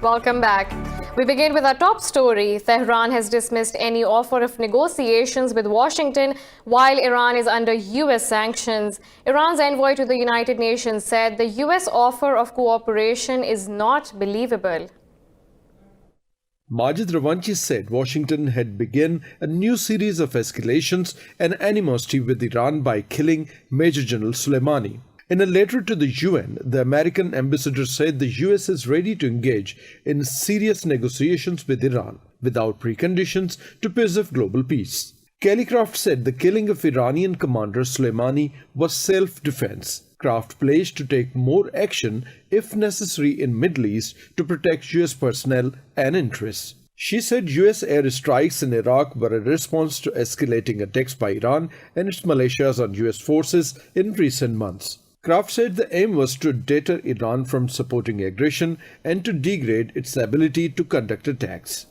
Welcome back. We begin with our top story. Tehran has dismissed any offer of negotiations with Washington while Iran is under U.S. sanctions. Iran's envoy to the United Nations said the U.S. offer of cooperation is not believable. Majid Ravanchi said Washington had begun a new series of escalations and animosity with Iran by killing Major General Soleimani. In a letter to the UN, the American ambassador said the US is ready to engage in serious negotiations with Iran without preconditions to preserve global peace. Kelly Craft said the killing of Iranian commander Soleimani was self-defense. Craft pledged to take more action if necessary in Middle East to protect US personnel and interests. She said US airstrikes in Iraq were a response to escalating attacks by Iran and its militias on US forces in recent months. Kraft said the aim was to deter Iran from supporting aggression and to degrade its ability to conduct attacks.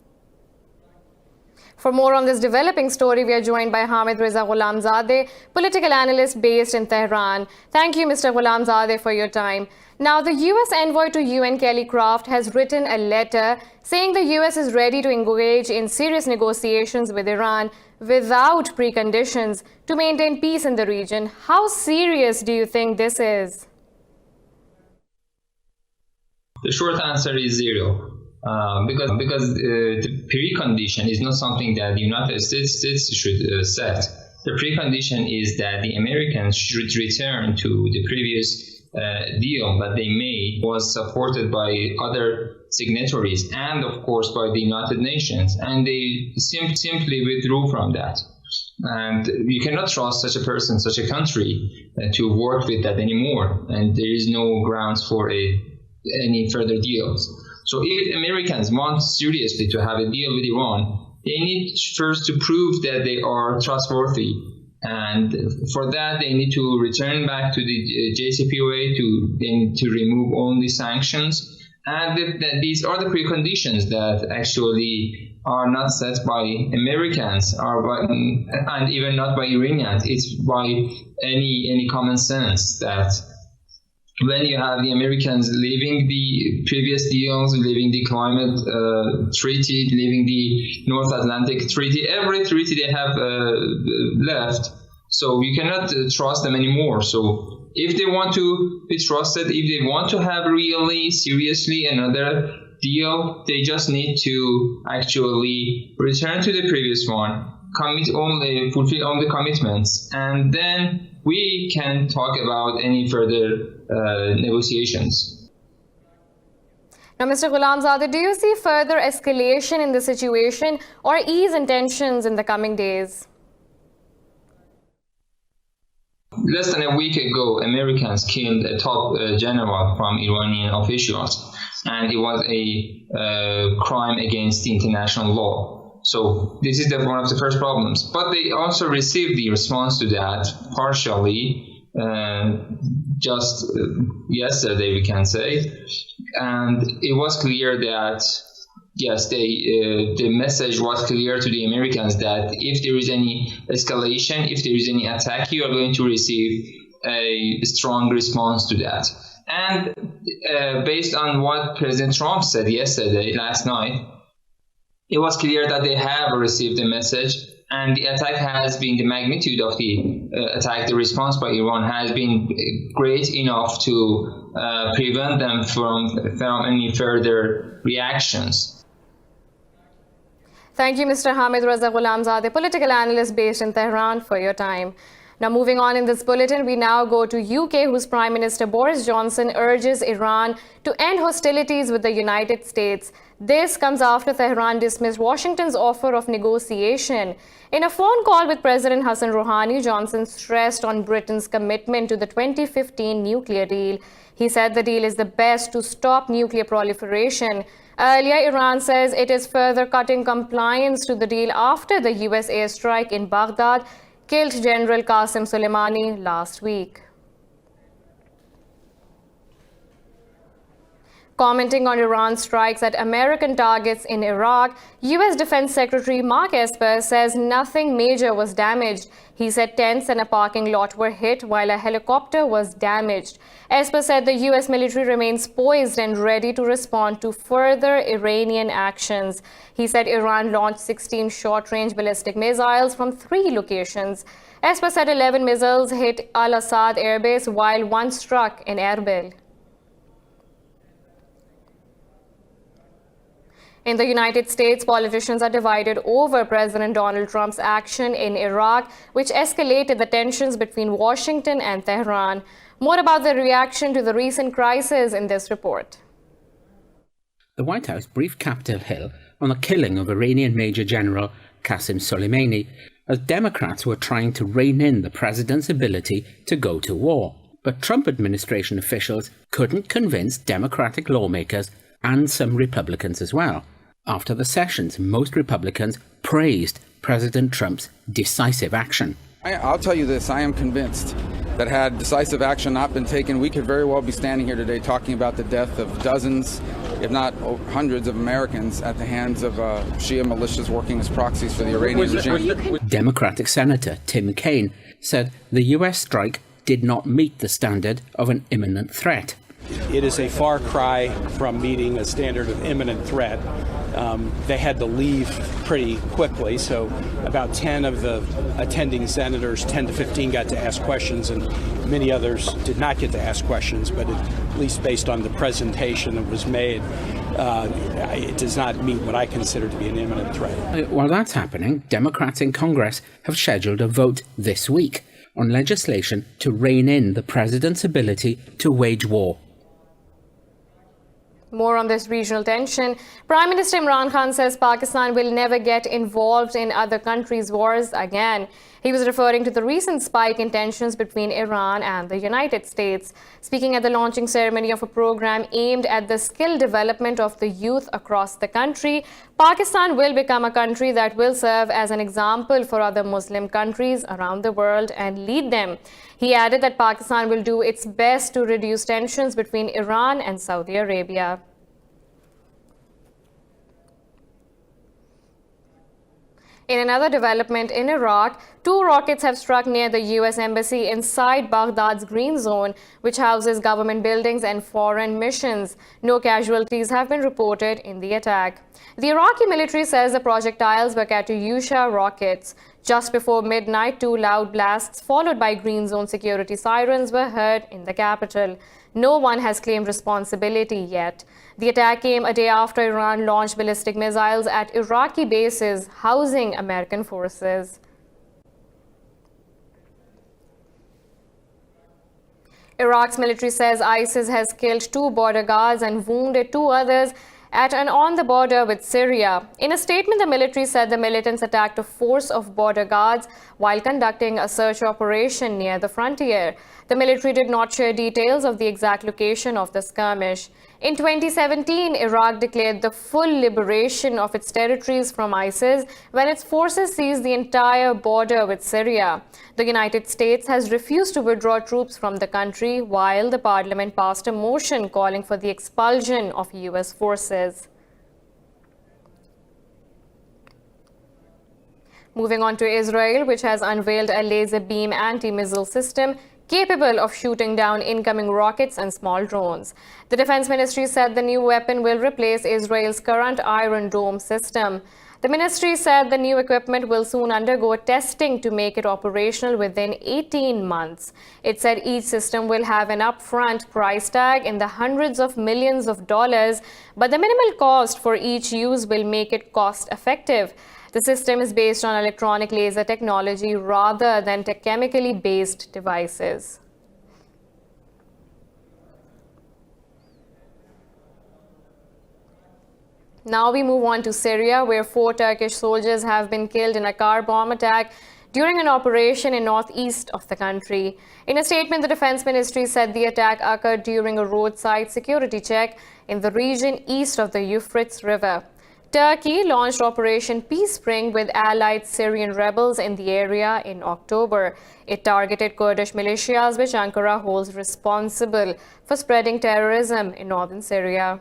For more on this developing story, we are joined by Hamid Reza Ghulamzadeh, political analyst based in Tehran. Thank you, Mr. Ghulamzadeh, for your time. Now, the U.S. envoy to UN, Kelly Craft, has written a letter saying the U.S. is ready to engage in serious negotiations with Iran without preconditions to maintain peace in the region. How serious do you think this is? The short answer is zero. Because the precondition is not something that the United States should set. The precondition is that the Americans should return to the previous deal that they made, was supported by other signatories and of course by the United Nations, and they simply withdrew from that. And you cannot trust such a person, such a country to work with that anymore, and there is no grounds for any further deals. So if Americans want seriously to have a deal with Iran, they need first to prove that they are trustworthy. And for that, they need to return back to the JCPOA to remove all the sanctions. And these are the preconditions that actually are not set by Americans and even not by Iranians. It's by any common sense that when you have the Americans leaving the previous deals, leaving the climate treaty, leaving the North Atlantic treaty, every treaty they have left, so you cannot trust them anymore. So if they want to be trusted, if they want to have really seriously another deal, they just need to actually return to the previous one, fulfill all the commitments, and then we can talk about any further negotiations. Now, Mr. Ghulamzadeh, do you see further escalation in the situation or ease in tensions in the coming days? Less than a week ago, Americans killed a top general from Iranian officials, and it was a crime against the international law. So this is one of the first problems. But they also received the response to that partially just yesterday, we can say. And it was clear that, yes, the message was clear to the Americans that if there is any escalation, if there is any attack, you are going to receive a strong response to that. And based on what President Trump said last night, it was clear that they have received the message, and the attack has been, the magnitude of the attack, the response by Iran has been great enough to prevent them from any further reactions. Thank you, Mr. Hamid Reza Ghulamzadeh, political analyst based in Tehran, for your time. Now, moving on in this bulletin, we now go to UK, whose Prime Minister Boris Johnson urges Iran to end hostilities with the United States. This comes after Tehran dismissed Washington's offer of negotiation. In a phone call with President Hassan Rouhani, Johnson stressed on Britain's commitment to the 2015 nuclear deal. He said the deal is the best to stop nuclear proliferation. Earlier, Iran says it is further cutting compliance to the deal after the US airstrike in Baghdad killed General Qasem Soleimani last week. Commenting on Iran's strikes at American targets in Iraq, U.S. Defense Secretary Mark Esper says nothing major was damaged. He said tents and a parking lot were hit while a helicopter was damaged. Esper said the U.S. military remains poised and ready to respond to further Iranian actions. He said Iran launched 16 short-range ballistic missiles from 3 locations. Esper said 11 missiles hit Al-Assad airbase while 1 struck in Erbil. In the United States, politicians are divided over President Donald Trump's action in Iraq, which escalated the tensions between Washington and Tehran. More about the reaction to the recent crisis in this report. The White House briefed Capitol Hill on the killing of Iranian Major General Qasem Soleimani as Democrats were trying to rein in the president's ability to go to war. But Trump administration officials couldn't convince Democratic lawmakers and some Republicans as well. After the sessions, most Republicans praised President Trump's decisive action. I'll tell you this, I am convinced that had decisive action not been taken, we could very well be standing here today talking about the death of dozens, if not hundreds of Americans at the hands of Shia militias working as proxies for the Iranian regime. Democratic Senator Tim Kaine said the US strike did not meet the standard of an imminent threat. It is a far cry from meeting a standard of imminent threat. They had to leave pretty quickly, so about 10 of the attending senators, 10 to 15, got to ask questions, and many others did not get to ask questions, but at least based on the presentation that was made, it does not meet what I consider to be an imminent threat. While that's happening, Democrats in Congress have scheduled a vote this week on legislation to rein in the president's ability to wage war. More on this regional tension. Prime Minister Imran Khan says Pakistan will never get involved in other countries' wars again. He was referring to the recent spike in tensions between Iran and the United States. Speaking at the launching ceremony of a program aimed at the skill development of the youth across the country, Pakistan will become a country that will serve as an example for other Muslim countries around the world and lead them. He added that Pakistan will do its best to reduce tensions between Iran and Saudi Arabia. In another development in Iraq, 2 rockets have struck near the U.S. embassy inside Baghdad's Green Zone, which houses government buildings and foreign missions. No casualties have been reported in the attack. The Iraqi military says the projectiles were Katyusha rockets. Just before midnight, 2 loud blasts followed by Green Zone security sirens were heard in the capital. No one has claimed responsibility yet. The attack came a day after Iran launched ballistic missiles at Iraqi bases housing American forces. Iraq's military says ISIS has killed 2 border guards and wounded 2 others at and on the border with Syria. In a statement, the military said the militants attacked a force of border guards while conducting a search operation near the frontier. The military did not share details of the exact location of the skirmish. In 2017, Iraq declared the full liberation of its territories from ISIS when its forces seized the entire border with Syria. The United States has refused to withdraw troops from the country, while the parliament passed a motion calling for the expulsion of U.S. forces. Moving on to Israel, which has unveiled a laser beam anti-missile system capable of shooting down incoming rockets and small drones. The Defense Ministry said the new weapon will replace Israel's current Iron Dome system. The ministry said the new equipment will soon undergo testing to make it operational within 18 months. It said each system will have an upfront price tag in the hundreds of millions of dollars, but the minimal cost for each use will make it cost-effective. The system is based on electronic laser technology rather than chemically based devices. Now we move on to Syria, where 4 Turkish soldiers have been killed in a car bomb attack during an operation in northeast of the country. In a statement, the Defense Ministry said the attack occurred during a roadside security check in the region east of the Euphrates River. Turkey launched Operation Peace Spring with allied Syrian rebels in the area in October. It targeted Kurdish militias, which Ankara holds responsible for spreading terrorism in northern Syria.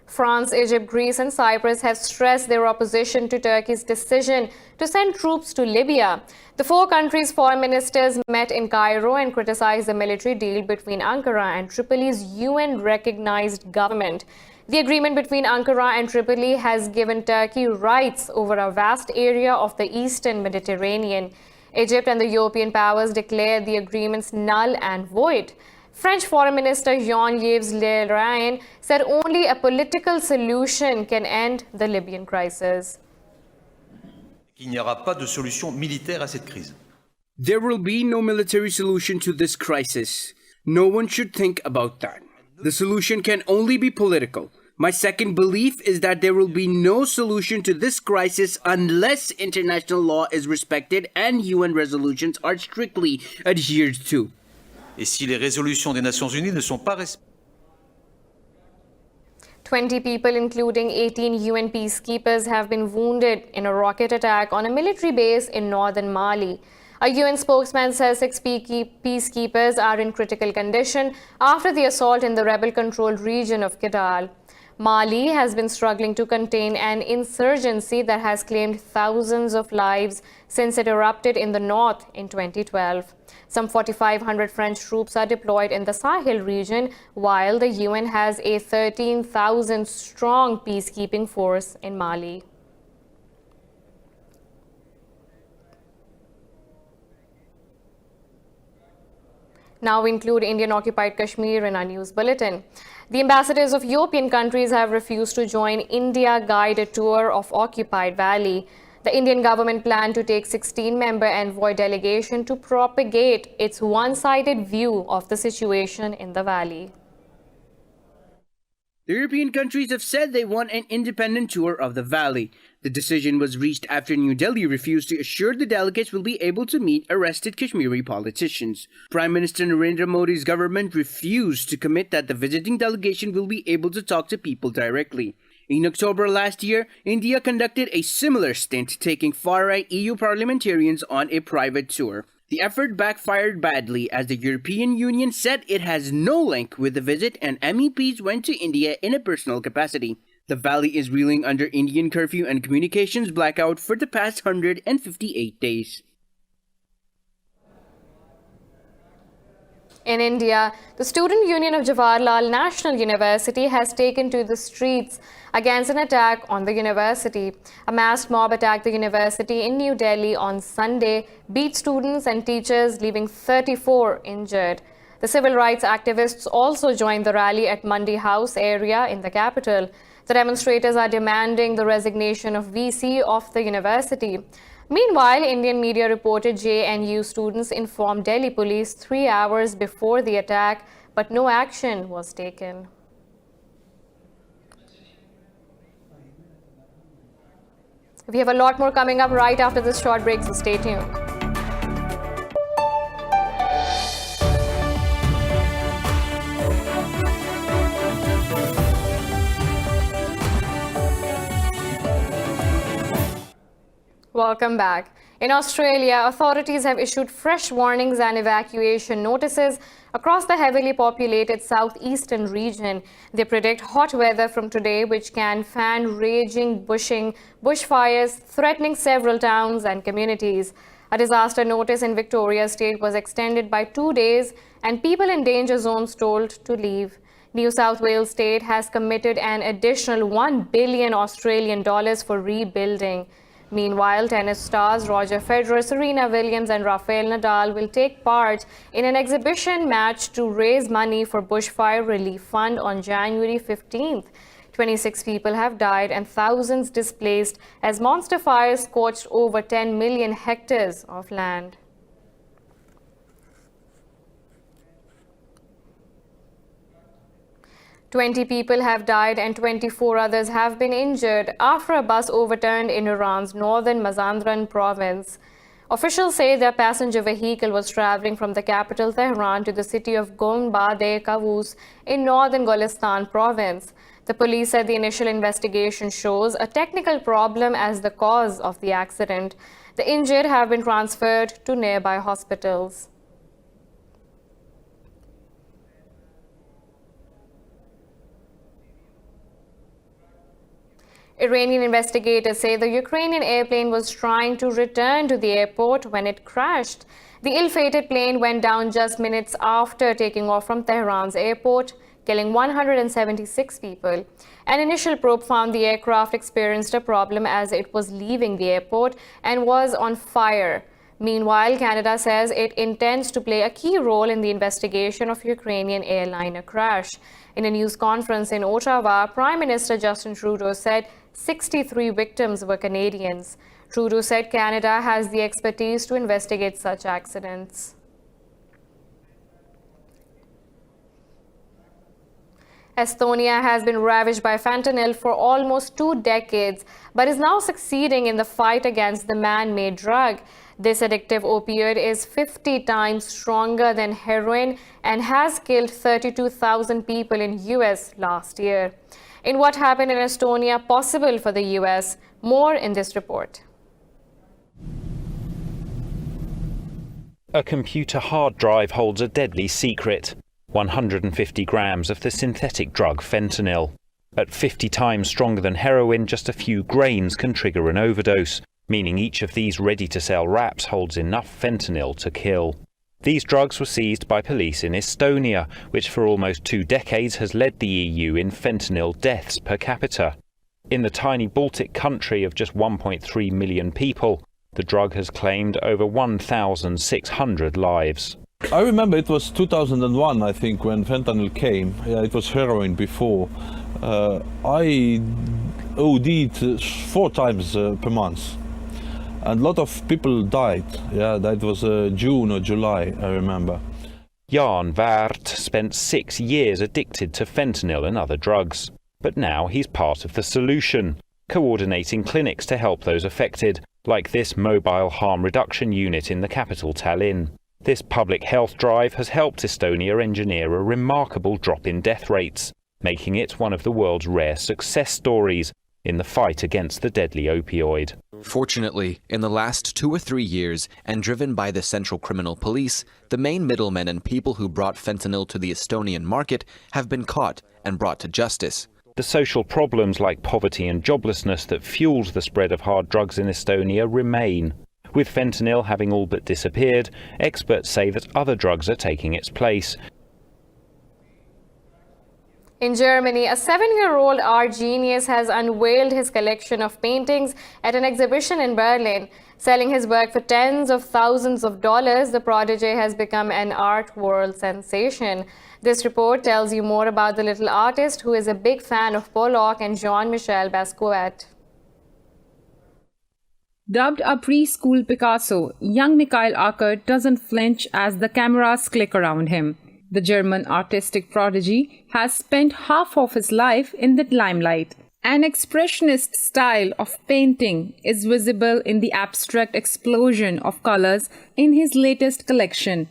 France, Egypt, Greece and Cyprus have stressed their opposition to Turkey's decision to send troops to Libya. The four countries' foreign ministers met in Cairo and criticized the military deal between Ankara and Tripoli's UN-recognized government. The agreement between Ankara and Tripoli has given Turkey rights over a vast area of the eastern Mediterranean. Egypt and the European powers declared the agreements null and void. French Foreign Minister Jean-Yves Le Drian said only a political solution can end the Libyan crisis. Il n'y aura pas de solution militaire à cette crise. There will be no military solution to this crisis. No one should think about that. The solution can only be political. My second belief is that there will be no solution to this crisis unless international law is respected and UN resolutions are strictly adhered to. Et si les résolutions des Nations Unies ne sont pas respectées, 20 people, including 18 UN peacekeepers, have been wounded in a rocket attack on a military base in northern Mali. A UN spokesman says 6 peacekeepers are in critical condition after the assault in the rebel-controlled region of Kidal. Mali has been struggling to contain an insurgency that has claimed thousands of lives since it erupted in the north in 2012. Some 4,500 French troops are deployed in the Sahel region, while the UN has a 13,000-strong peacekeeping force in Mali. Now we include Indian-occupied Kashmir in our news bulletin. The ambassadors of European countries have refused to join India-guided tour of occupied valley. The Indian government planned to take 16-member envoy delegation to propagate its one-sided view of the situation in the valley. The European countries have said they want an independent tour of the valley. The decision was reached after New Delhi refused to assure the delegates will be able to meet arrested Kashmiri politicians. Prime Minister Narendra Modi's government refused to commit that the visiting delegation will be able to talk to people directly. In October last year, India conducted a similar stint, taking far-right EU parliamentarians on a private tour. The effort backfired badly as the European Union said it has no link with the visit and MEPs went to India in a personal capacity. The valley is reeling under Indian curfew and communications blackout for the past 158 days. In India, the Student Union of Jawaharlal National University has taken to the streets against an attack on the university. A masked mob attacked the university in New Delhi on Sunday, beat students and teachers, leaving 34 injured. The civil rights activists also joined the rally at Mandi House area in the capital. The demonstrators are demanding the resignation of VC of the university. Meanwhile, Indian media reported JNU students informed Delhi police 3 hours before the attack, but no action was taken. We have a lot more coming up right after this short break, so stay tuned. Welcome back. In Australia, authorities have issued fresh warnings and evacuation notices across the heavily populated southeastern region. They predict hot weather from today, which can fan raging bushfires, threatening several towns and communities. A disaster notice in Victoria State was extended by 2 days, and people in danger zones told to leave. New South Wales State has committed an additional $1 billion Australian dollars for rebuilding. Meanwhile, tennis stars Roger Federer, Serena Williams and Rafael Nadal will take part in an exhibition match to raise money for Bushfire Relief Fund on January 15th. 26 people have died and thousands displaced as monster fires scorched over 10 million hectares of land. "20 people have died and 24 others have been injured after a bus overturned in Iran's northern Mazandaran province. Officials say their passenger vehicle was traveling from the capital Tehran to the city of Gonbad-e-Kavus in northern Golestan province. The police said the initial investigation shows a technical problem as the cause of the accident. The injured have been transferred to nearby hospitals. Iranian investigators say the Ukrainian airplane was trying to return to the airport when it crashed. The ill-fated plane went down just minutes after taking off from Tehran's airport, killing 176 people. An initial probe found the aircraft experienced a problem as it was leaving the airport and was on fire. Meanwhile, Canada says it intends to play a key role in the investigation of Ukrainian airliner crash. In a news conference in Ottawa, Prime Minister Justin Trudeau said 63 victims were Canadians. Trudeau said Canada has the expertise to investigate such accidents. Estonia has been ravaged by fentanyl for almost 2 decades, but is now succeeding in the fight against the man-made drug. This addictive opioid is 50 times stronger than heroin and has killed 32,000 people in US last year. In what happened in Estonia possible for the US? More in this report. A computer hard drive holds a deadly secret: 150 grams of the synthetic drug fentanyl. At 50 times stronger than heroin, just a few grains can trigger an overdose, meaning each of these ready-to-sell wraps holds enough fentanyl to kill. These drugs were seized by police in Estonia, which for almost 2 decades has led the EU in fentanyl deaths per capita. In the tiny Baltic country of just 1.3 million people, the drug has claimed over 1,600 lives. I remember it was 2001, I think, when fentanyl came. Yeah, it was heroin before. I OD'd 4 times per month. And a lot of people died. Yeah, that was June or July, I remember. Jan Waert spent 6 years addicted to fentanyl and other drugs. But now he's part of the solution, coordinating clinics to help those affected, like this mobile harm reduction unit in the capital Tallinn. This public health drive has helped Estonia engineer a remarkable drop in death rates, making it one of the world's rare success stories in the fight against the deadly opioid. Fortunately, in the last 2 or 3 years, and driven by the Central Criminal Police, the main middlemen and people who brought fentanyl to the Estonian market have been caught and brought to justice. The social problems like poverty and joblessness that fueled the spread of hard drugs in Estonia remain. With fentanyl having all but disappeared, experts say that other drugs are taking its place. In Germany, a 7-year-old art genius has unveiled his collection of paintings at an exhibition in Berlin. Selling his work for tens of thousands of dollars, the prodigy has become an art world sensation. This report tells you more about the little artist, who is a big fan of Pollock and Jean-Michel Basquiat. Dubbed a preschool Picasso, young Mikhail Acker doesn't flinch as the cameras click around him. The German artistic prodigy has spent half of his life in the limelight. An expressionist style of painting is visible in the abstract explosion of colors in his latest collection.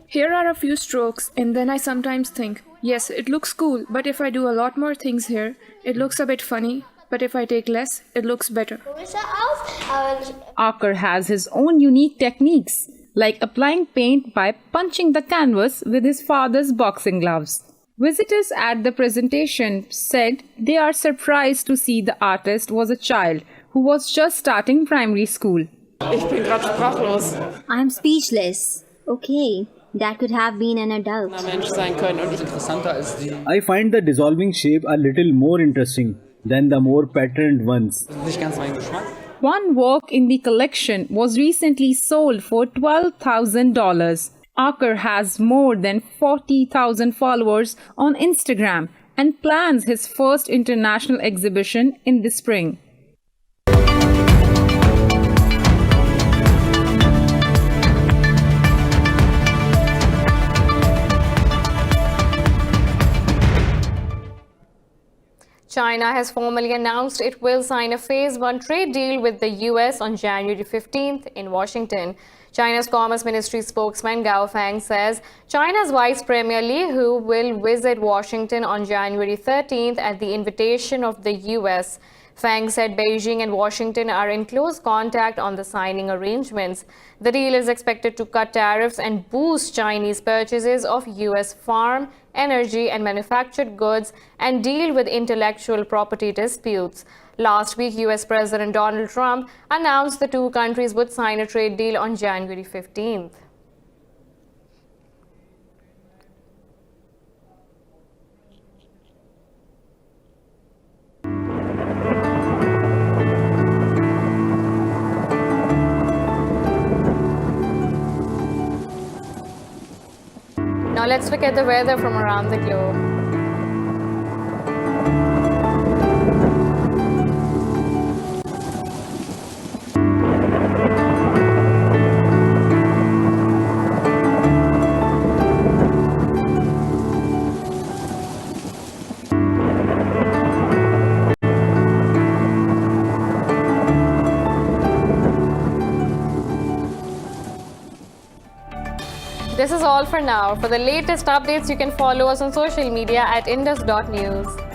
Here are a few strokes, and then I sometimes think, yes, it looks cool, but if I do a lot more things here, it looks a bit funny. But if I take less, it looks better. Acker has his own unique techniques, like applying paint by punching the canvas with his father's boxing gloves. Visitors at the presentation said they are surprised to see the artist was a child who was just starting primary school. I'm speechless. Okay, that could have been an adult. I find the dissolving shape a little more interesting than the more patterned ones. One work in the collection was recently sold for $12,000. Acker has more than 40,000 followers on Instagram and plans his first international exhibition in the spring. China has formally announced it will sign a Phase 1 trade deal with the US on January 15th in Washington. China's Commerce Ministry spokesman Gao Feng says China's Vice Premier Li Hu will visit Washington on January 13th at the invitation of the US. Feng said Beijing and Washington are in close contact on the signing arrangements. The deal is expected to cut tariffs and boost Chinese purchases of US farm, energy and manufactured goods and deal with intellectual property disputes. Last week, US President Donald Trump announced the two countries would sign a trade deal on January 15th. Now let's look at the weather from around the globe. This is all for now. For the latest updates, you can follow us on social media at indus.news.